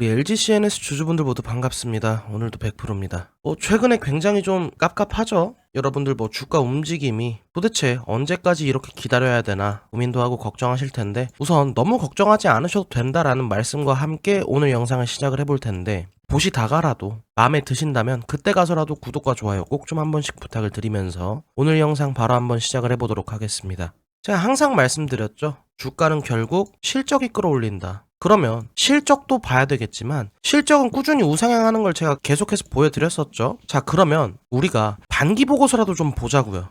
우리 LG CNS 주주분들 모두 반갑습니다. 오늘도 100%입니다. 최근에 굉장히 좀 깝깝하죠? 여러분들 주가 움직임이 도대체 언제까지 이렇게 기다려야 되나 고민도 하고 걱정하실 텐데, 우선 너무 걱정하지 않으셔도 된다라는 말씀과 함께 오늘 영상을 시작을 해볼 텐데, 보시다가라도 마음에 드신다면 그때 가서라도 구독과 좋아요 꼭 좀 한 번씩 부탁을 드리면서 오늘 영상 바로 한번 시작을 해보도록 하겠습니다. 제가 항상 말씀드렸죠. 주가는 결국 실적이 끌어올린다. 그러면 실적도 봐야 되겠지만 실적은 꾸준히 우상향하는 걸 제가 계속해서 보여드렸었죠. 자, 그러면 우리가 반기 보고서라도 좀 보자고요.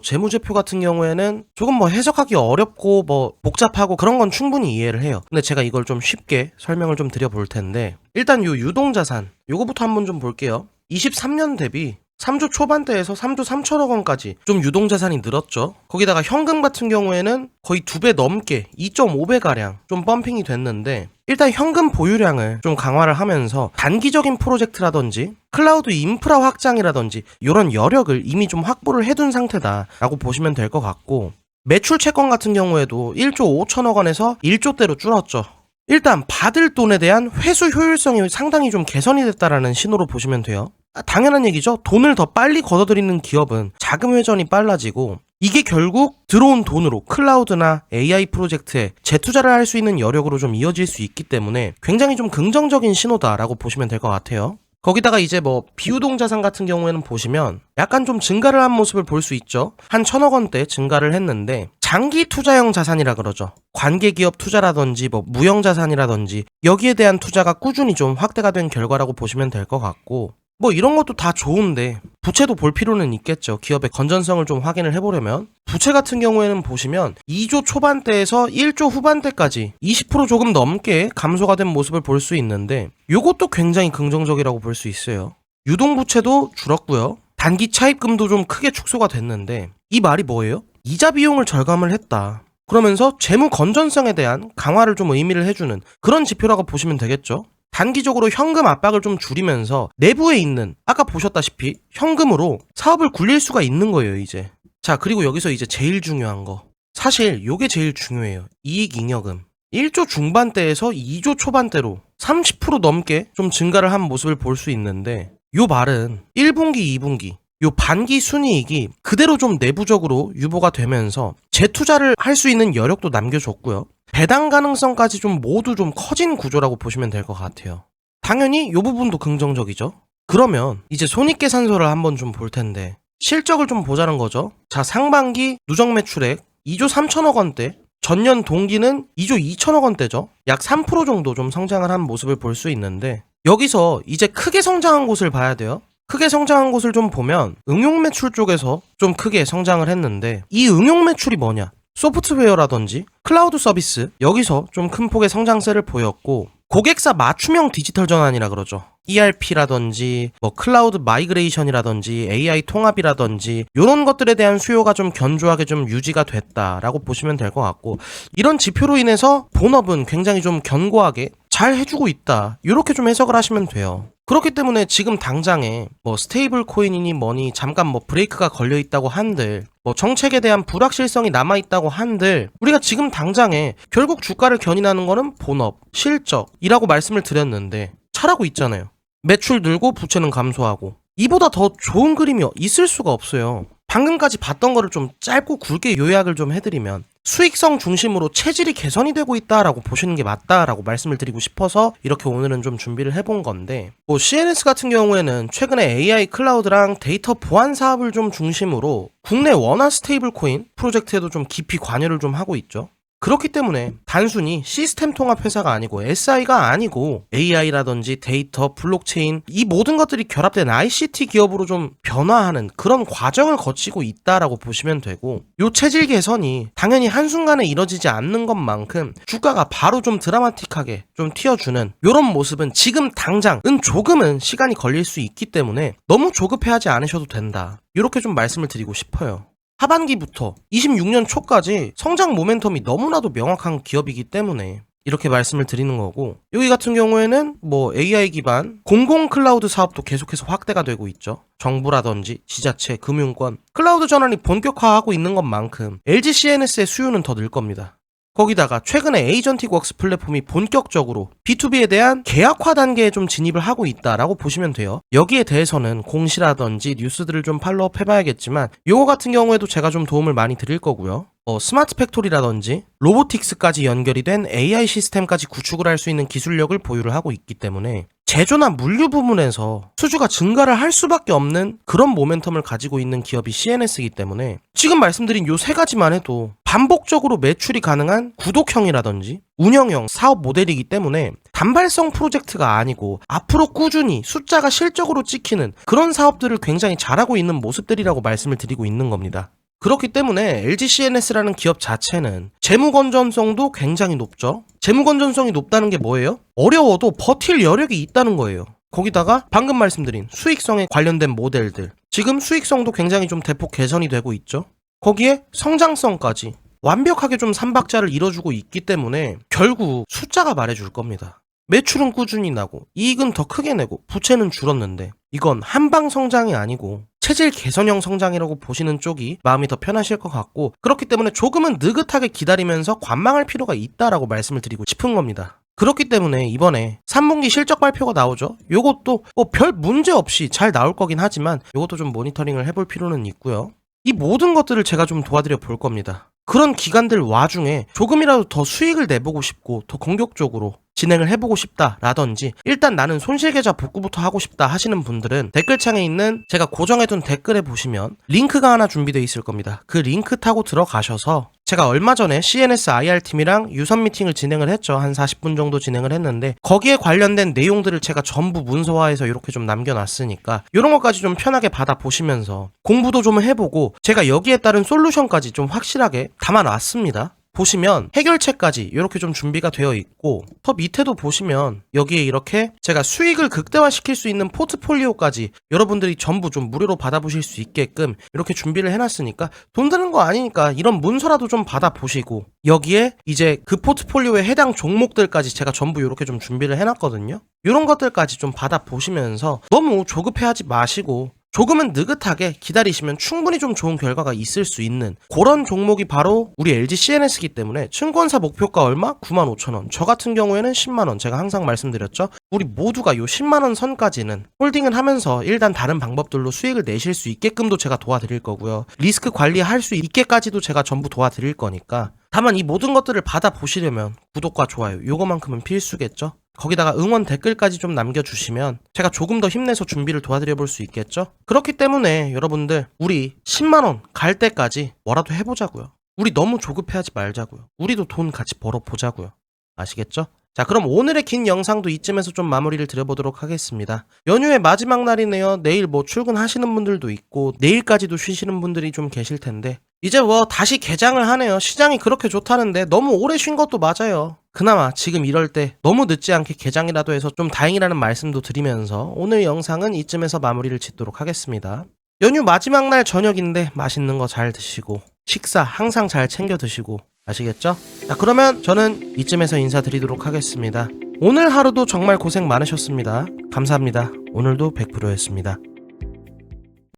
재무제표 같은 경우에는 조금 해석하기 어렵고 복잡하고 그런 건 충분히 이해를 해요. 근데 제가 이걸 좀 쉽게 설명을 좀 드려볼 텐데, 일단 요 유동자산 요거부터 한번 좀 볼게요. 23년 대비 3조 초반대에서 3조 3천억 원까지 좀 유동자산이 늘었죠. 거기다가 현금 같은 경우에는 거의 2배 넘게 2.5배가량 좀 펌핑이 됐는데, 일단 현금 보유량을 좀 강화를 하면서 단기적인 프로젝트라든지 클라우드 인프라 확장이라든지 이런 여력을 이미 좀 확보를 해둔 상태다라고 보시면 될 것 같고, 매출 채권 같은 경우에도 1조 5천억 원에서 1조대로 줄었죠. 일단 받을 돈에 대한 회수 효율성이 상당히 좀 개선이 됐다라는 신호로 보시면 돼요. 당연한 얘기죠. 돈을 더 빨리 걷어들이는 기업은 자금 회전이 빨라지고, 이게 결국 들어온 돈으로 클라우드나 AI 프로젝트에 재투자를 할 수 있는 여력으로 좀 이어질 수 있기 때문에 굉장히 좀 긍정적인 신호다라고 보시면 될 것 같아요. 거기다가 이제 비유동 자산 같은 경우에는 보시면 약간 좀 증가를 한 모습을 볼 수 있죠. 한 1,000억 원대 증가를 했는데, 장기 투자형 자산이라 그러죠. 관계기업 투자라든지 무형 자산이라든지 여기에 대한 투자가 꾸준히 좀 확대가 된 결과라고 보시면 될 것 같고, 이런 것도 다 좋은데 부채도 볼 필요는 있겠죠. 기업의 건전성을 좀 확인을 해보려면 부채 같은 경우에는 보시면 2조 초반대에서 1조 후반대까지 20% 조금 넘게 감소가 된 모습을 볼 수 있는데, 요것도 굉장히 긍정적이라고 볼 수 있어요. 유동부채도 줄었고요. 단기 차입금도 좀 크게 축소가 됐는데, 이 말이 뭐예요? 이자 비용을 절감을 했다. 그러면서 재무 건전성에 대한 강화를 좀 의미를 해주는 그런 지표라고 보시면 되겠죠. 단기적으로 현금 압박을 좀 줄이면서 내부에 있는, 아까 보셨다시피 현금으로 사업을 굴릴 수가 있는 거예요, 이제. 자, 그리고 여기서 이제 제일 중요한 거. 사실 요게 제일 중요해요. 이익잉여금. 1조 중반대에서 2조 초반대로 30% 넘게 좀 증가를 한 모습을 볼 수 있는데, 요 말은 1분기, 2분기 요 반기 순이익이 그대로 좀 내부적으로 유보가 되면서 재투자를 할 수 있는 여력도 남겨줬고요. 배당 가능성까지 좀 모두 좀 커진 구조라고 보시면 될 것 같아요. 당연히 요 부분도 긍정적이죠. 그러면 이제 손익계산서를 한번 좀 볼 텐데, 실적을 좀 보자는 거죠. 자, 상반기 누적 매출액 2조 3천억 원대, 전년 동기는 2조 2천억 원대죠. 약 3% 정도 좀 성장을 한 모습을 볼 수 있는데, 여기서 이제 크게 성장한 곳을 봐야 돼요. 크게 성장한 곳을 좀 보면 응용 매출 쪽에서 좀 크게 성장을 했는데, 이 응용 매출이 뭐냐? 소프트웨어라든지 클라우드 서비스, 여기서 좀 큰 폭의 성장세를 보였고, 고객사 맞춤형 디지털 전환이라 그러죠. ERP라든지 클라우드 마이그레이션이라든지 AI 통합이라든지 이런 것들에 대한 수요가 좀 견조하게 좀 유지가 됐다라고 보시면 될 것 같고, 이런 지표로 인해서 본업은 굉장히 좀 견고하게 잘 해주고 있다, 이렇게 좀 해석을 하시면 돼요. 그렇기 때문에 지금 당장에 스테이블 코인이니 뭐니 잠깐 브레이크가 걸려있다고 한들, 정책에 대한 불확실성이 남아있다고 한들, 우리가 지금 당장에 결국 주가를 견인하는 거는 본업, 실적이라고 말씀을 드렸는데 잘하고 있잖아요. 매출 늘고 부채는 감소하고, 이보다 더 좋은 그림이 있을 수가 없어요. 방금까지 봤던 거를 좀 짧고 굵게 요약을 좀 해드리면, 수익성 중심으로 체질이 개선이 되고 있다라고 보시는 게 맞다라고 말씀을 드리고 싶어서 이렇게 오늘은 좀 준비를 해본 건데, CNS 같은 경우에는 최근에 AI 클라우드랑 데이터 보안 사업을 좀 중심으로 국내 원화 스테이블 코인 프로젝트에도 좀 깊이 관여를 좀 하고 있죠. 그렇기 때문에 단순히 시스템 통합 회사가 아니고 SI가 아니고 AI라든지 데이터, 블록체인, 이 모든 것들이 결합된 ICT 기업으로 좀 변화하는 그런 과정을 거치고 있다라고 보시면 되고, 요 체질 개선이 당연히 한순간에 이뤄지지 않는 것만큼 주가가 바로 좀 드라마틱하게 좀 튀어주는 요런 모습은 지금 당장은 조금은 시간이 걸릴 수 있기 때문에 너무 조급해하지 않으셔도 된다, 이렇게 좀 말씀을 드리고 싶어요. 하반기부터 26년 초까지 성장 모멘텀이 너무나도 명확한 기업이기 때문에 이렇게 말씀을 드리는 거고, 여기 같은 경우에는 AI 기반 공공 클라우드 사업도 계속해서 확대가 되고 있죠. 정부라든지 지자체, 금융권, 클라우드 전환이 본격화하고 있는 것만큼 LG CNS의 수요는 더 늘 겁니다. 거기다가 최근에 에이전틱 웍스 플랫폼이 본격적으로 B2B에 대한 계약화 단계에 좀 진입을 하고 있다라고 보시면 돼요. 여기에 대해서는 공시라든지 뉴스들을 좀 팔로업 해봐야겠지만 요거 같은 경우에도 제가 좀 도움을 많이 드릴 거고요. 스마트 팩토리라든지 로보틱스까지 연결이 된 AI 시스템까지 구축을 할 수 있는 기술력을 보유를 하고 있기 때문에 제조나 물류 부문에서 수주가 증가를 할 수밖에 없는 그런 모멘텀을 가지고 있는 기업이 CNS이기 때문에 지금 말씀드린 요 세 가지만 해도 반복적으로 매출이 가능한 구독형이라든지 운영형 사업 모델이기 때문에 단발성 프로젝트가 아니고 앞으로 꾸준히 숫자가 실적으로 찍히는 그런 사업들을 굉장히 잘하고 있는 모습들이라고 말씀을 드리고 있는 겁니다. 그렇기 때문에 LG CNS라는 기업 자체는 재무 건전성도 굉장히 높죠. 재무 건전성이 높다는 게 뭐예요? 어려워도 버틸 여력이 있다는 거예요. 거기다가 방금 말씀드린 수익성에 관련된 모델들, 지금 수익성도 굉장히 좀 대폭 개선이 되고 있죠. 거기에 성장성까지 완벽하게 좀 삼박자를 이뤄주고 있기 때문에 결국 숫자가 말해줄 겁니다. 매출은 꾸준히 나고 이익은 더 크게 내고 부채는 줄었는데 이건 한방 성장이 아니고 체질 개선형 성장이라고 보시는 쪽이 마음이 더 편하실 것 같고, 그렇기 때문에 조금은 느긋하게 기다리면서 관망할 필요가 있다라고 말씀을 드리고 싶은 겁니다. 그렇기 때문에 이번에 3분기 실적 발표가 나오죠. 요것도 별 문제 없이 잘 나올 거긴 하지만 요것도 좀 모니터링을 해볼 필요는 있고요. 이 모든 것들을 제가 좀 도와드려 볼 겁니다. 그런 기간들 와중에 조금이라도 더 수익을 내보고 싶고 더 공격적으로 진행을 해보고 싶다라든지 일단 나는 손실계좌 복구부터 하고 싶다 하시는 분들은 댓글창에 있는 제가 고정해둔 댓글에 보시면 링크가 하나 준비되어 있을 겁니다. 그 링크 타고 들어가셔서 제가 얼마 전에 CNS IR팀이랑 유선 미팅을 진행을 했죠. 한 40분 정도 진행을 했는데 거기에 관련된 내용들을 제가 전부 문서화해서 이렇게 좀 남겨놨으니까 이런 것까지 좀 편하게 받아보시면서 공부도 좀 해보고 제가 여기에 따른 솔루션까지 좀 확실하게 담아놨습니다. 보시면 해결책까지 이렇게 좀 준비가 되어 있고 더 밑에도 보시면 여기에 이렇게 제가 수익을 극대화시킬 수 있는 포트폴리오까지 여러분들이 전부 좀 무료로 받아보실 수 있게끔 이렇게 준비를 해놨으니까 돈 드는 거 아니니까 이런 문서라도 좀 받아보시고 여기에 이제 그 포트폴리오에 해당 종목들까지 제가 전부 이렇게 좀 준비를 해놨거든요. 이런 것들까지 좀 받아보시면서 너무 조급해하지 마시고 조금은 느긋하게 기다리시면 충분히 좀 좋은 결과가 있을 수 있는 그런 종목이 바로 우리 LG CNS이기 때문에 증권사 목표가 얼마? 95,000원. 저 같은 경우에는 10만원. 제가 항상 말씀드렸죠. 우리 모두가 요 10만원 선까지는 홀딩을 하면서 일단 다른 방법들로 수익을 내실 수 있게끔도 제가 도와드릴 거고요. 리스크 관리할 수 있게까지도 제가 전부 도와드릴 거니까 다만 이 모든 것들을 받아보시려면 구독과 좋아요 요거만큼은 필수겠죠. 거기다가 응원 댓글까지 좀 남겨주시면 제가 조금 더 힘내서 준비를 도와드려 볼 수 있겠죠. 그렇기 때문에 여러분들 우리 10만원 갈 때까지 뭐라도 해보자고요. 우리 너무 조급해하지 말자고요. 우리도 돈 같이 벌어보자고요. 아시겠죠? 자, 그럼 오늘의 긴 영상도 이쯤에서 좀 마무리를 드려보도록 하겠습니다. 연휴의 마지막 날이네요. 내일 뭐 출근하시는 분들도 있고 내일까지도 쉬시는 분들이 좀 계실 텐데 이제 뭐 다시 개장을 하네요. 시장이 그렇게 좋다는데 너무 오래 쉰 것도 맞아요. 그나마 지금 이럴 때 너무 늦지 않게 개장이라도 해서 좀 다행이라는 말씀도 드리면서 오늘 영상은 이쯤에서 마무리를 짓도록 하겠습니다. 연휴 마지막 날 저녁인데 맛있는 거 잘 드시고 식사 항상 잘 챙겨 드시고 아시겠죠? 자, 그러면 저는 이쯤에서 인사드리도록 하겠습니다. 오늘 하루도 정말 고생 많으셨습니다. 감사합니다. 오늘도 100%였습니다.